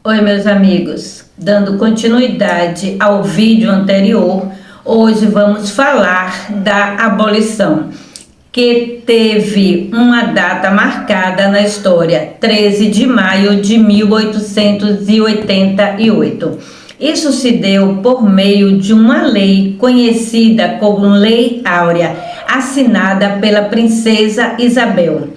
Oi, meus amigos, dando continuidade ao vídeo anterior, hoje vamos falar da abolição, que teve uma data marcada na história, 13 de maio de 1888. Isso se deu por meio de uma lei conhecida como Lei Áurea, assinada pela princesa Isabel,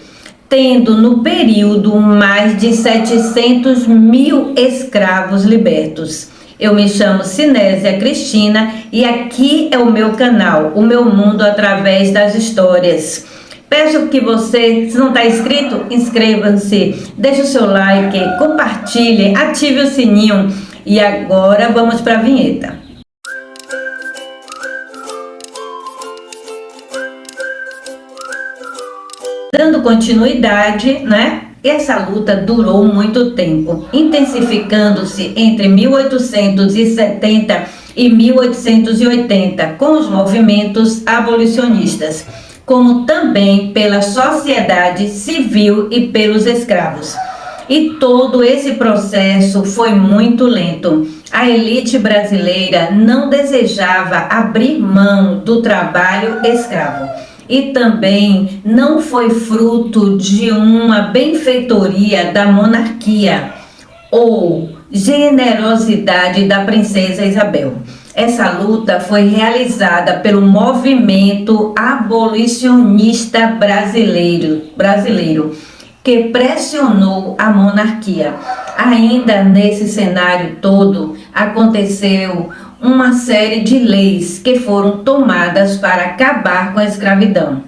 tendo no período mais de 700 mil escravos libertos. Eu me chamo Sinésia Cristina e aqui é o meu canal, o meu mundo através das histórias. Peço que você, se não está inscrito, inscreva-se, deixe o seu like, compartilhe, ative o sininho e agora vamos para a vinheta. Dando continuidade, essa luta durou muito tempo, intensificando-se entre 1870 e 1880 com os movimentos abolicionistas, como também pela sociedade civil e pelos escravos. E todo esse processo foi muito lento. A elite brasileira não desejava abrir mão do trabalho escravo. E também não foi fruto de uma benfeitoria da monarquia ou generosidade da princesa Isabel. Essa luta foi realizada pelo movimento abolicionista brasileiro, que pressionou a monarquia. Ainda nesse cenário todo, aconteceu uma série de leis que foram tomadas para acabar com a escravidão.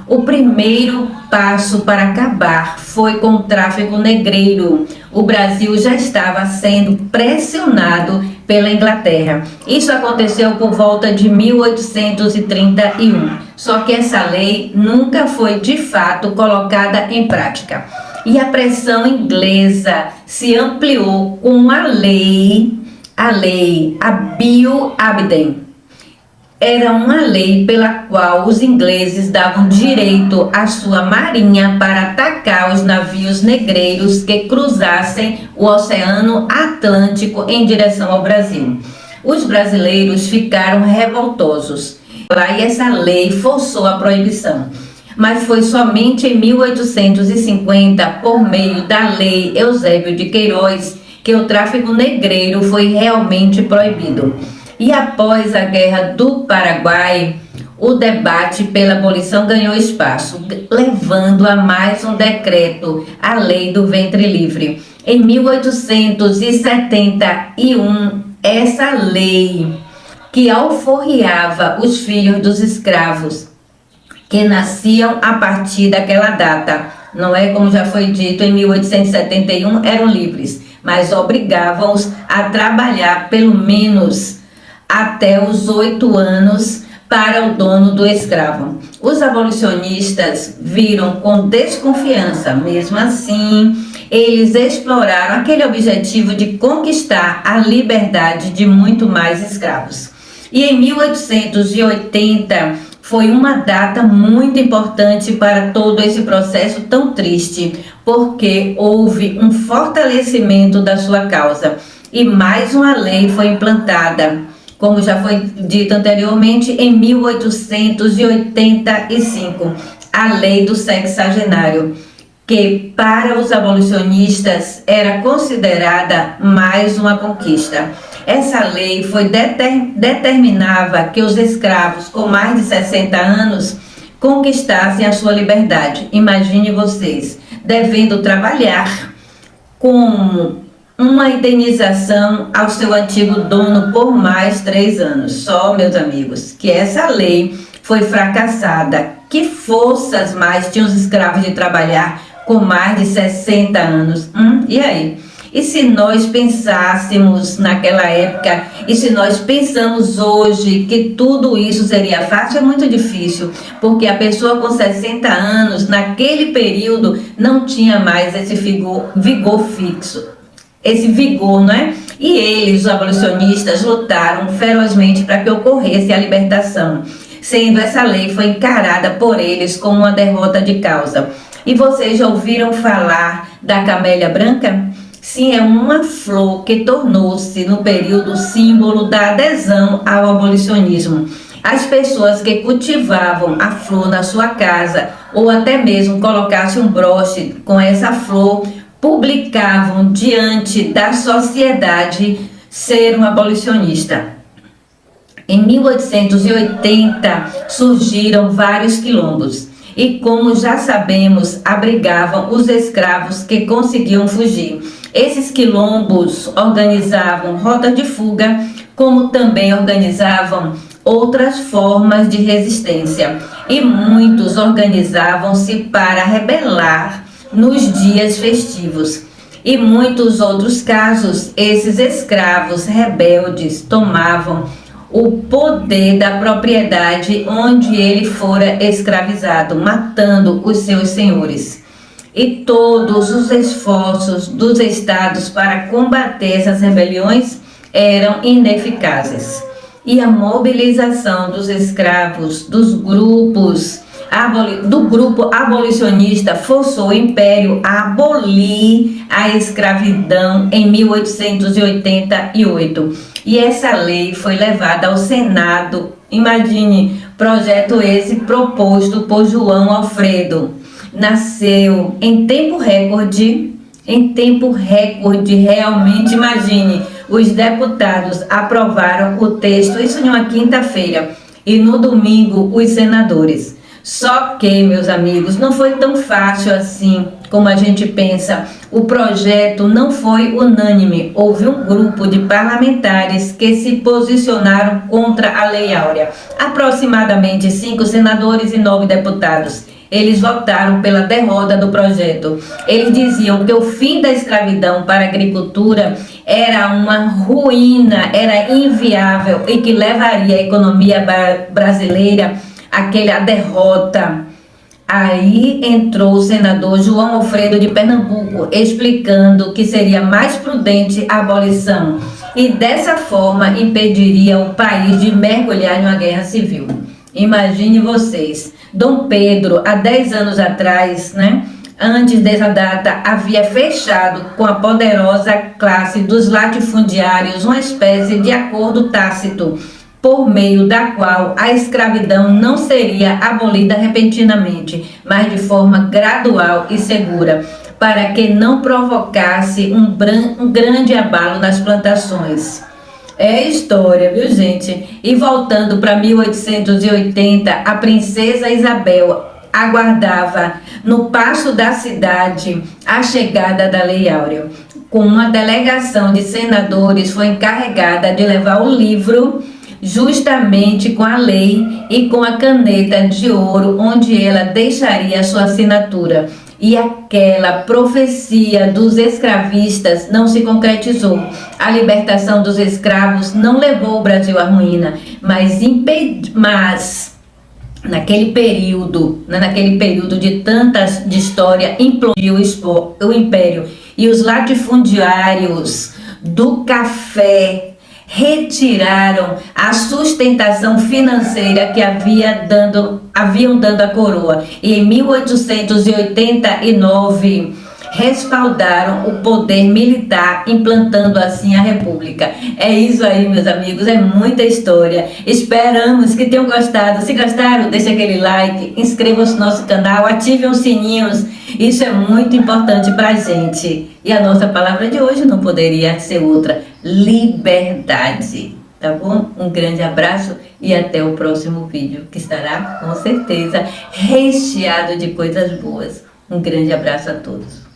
O primeiro passo para acabar foi com o tráfico negreiro. O Brasil já estava sendo pressionado pela Inglaterra. Isso aconteceu por volta de 1831. Só que essa lei nunca foi de fato colocada em prática. E a pressão inglesa se ampliou com a lei Bill Aberdeen. Era uma lei pela qual os ingleses davam direito à sua marinha para atacar os navios negreiros que cruzassem o Oceano Atlântico em direção ao Brasil. Os brasileiros ficaram revoltosos e essa lei forçou a proibição. Mas foi somente em 1850, por meio da Lei Eusébio de Queiroz, que o tráfico negreiro foi realmente proibido. E após a Guerra do Paraguai, o debate pela abolição ganhou espaço, levando a mais um decreto, a Lei do Ventre Livre. Em 1871, essa lei que alforriava os filhos dos escravos que nasciam a partir daquela data, não é como já foi dito, em 1871 eram livres, mas obrigavam-os a trabalhar pelo menos até os 8 anos para o dono do escravo. Os abolicionistas viram com desconfiança, mesmo assim, eles exploraram aquele objetivo de conquistar a liberdade de muito mais escravos. E em 1880 foi uma data muito importante para todo esse processo tão triste, porque houve um fortalecimento da sua causa e mais uma lei foi implantada, como já foi dito anteriormente, em 1885, a Lei do Sexagenário, que para os abolicionistas era considerada mais uma conquista. Essa lei determinava que os escravos com mais de 60 anos conquistassem a sua liberdade. Imagine vocês, devendo trabalhar com uma indenização ao seu antigo dono por mais 3 anos. Só, meus amigos, que essa lei foi fracassada. Que forças mais tinham os escravos de trabalhar com mais de 60 anos? E aí? E se nós pensássemos naquela época, e se nós pensamos hoje que tudo isso seria fácil, é muito difícil, porque a pessoa com 60 anos, naquele período, não tinha mais esse vigor fixo, esse vigor, não é? E eles, os abolicionistas, lutaram ferozmente para que ocorresse a libertação, sendo essa lei foi encarada por eles como uma derrota de causa. E vocês já ouviram falar da Camélia Branca? Sim, é uma flor que tornou-se no período símbolo da adesão ao abolicionismo. As pessoas que cultivavam a flor na sua casa ou até mesmo colocassem um broche com essa flor, publicavam diante da sociedade ser um abolicionista. Em 1880 surgiram vários quilombos e, como já sabemos, abrigavam os escravos que conseguiam fugir. Esses quilombos organizavam rotas de fuga, como também organizavam outras formas de resistência, e muitos organizavam-se para rebelar nos dias festivos. E muitos outros casos, esses escravos rebeldes tomavam o poder da propriedade onde ele fora escravizado, matando os seus senhores. E todos os esforços dos estados para combater essas rebeliões eram ineficazes. E a mobilização dos escravos, do grupo abolicionista forçou o Império a abolir a escravidão em 1888. E essa lei foi levada ao Senado. Imagine, projeto esse proposto por João Alfredo. Nasceu em tempo recorde, realmente, imagine, os deputados aprovaram o texto, isso em uma quinta-feira, e no domingo os senadores. Só que, meus amigos, não foi tão fácil assim como a gente pensa. O projeto não foi unânime. Houve um grupo de parlamentares que se posicionaram contra a Lei Áurea. Aproximadamente 5 senadores e 9 deputados. Eles votaram pela derrota do projeto. Eles diziam que o fim da escravidão para a agricultura era uma ruína, era inviável e que levaria a economia brasileira àquela derrota. Aí entrou o senador João Alfredo de Pernambuco, explicando que seria mais prudente a abolição e dessa forma impediria o país de mergulhar em uma guerra civil. Imagine vocês, Dom Pedro, há 10 anos atrás, antes dessa data, havia fechado com a poderosa classe dos latifundiários uma espécie de acordo tácito, por meio da qual a escravidão não seria abolida repentinamente, mas de forma gradual e segura, para que não provocasse um grande abalo nas plantações. É história, viu, gente? E voltando para 1880, a princesa Isabel aguardava no paço da cidade a chegada da Lei Áurea. Com uma delegação de senadores foi encarregada de levar o livro justamente com a lei e com a caneta de ouro onde ela deixaria sua assinatura. E aquela profecia dos escravistas não se concretizou. A libertação dos escravos não levou o Brasil à ruína, mas naquele período de história, implodiu o império. E os latifundiários do café retiraram a sustentação financeira que haviam dando à coroa. E em 1889 respaldaram o poder militar, implantando assim a república. É isso aí, meus amigos, é muita história. Esperamos que tenham gostado. Se gostaram, deixe aquele like, inscrevam-se no nosso canal, ativem os sininhos. Isso é muito importante para a gente. E a nossa palavra de hoje não poderia ser outra: liberdade. Tá bom? Um grande abraço e até o próximo vídeo, que estará com certeza recheado de coisas boas. Um grande abraço a todos.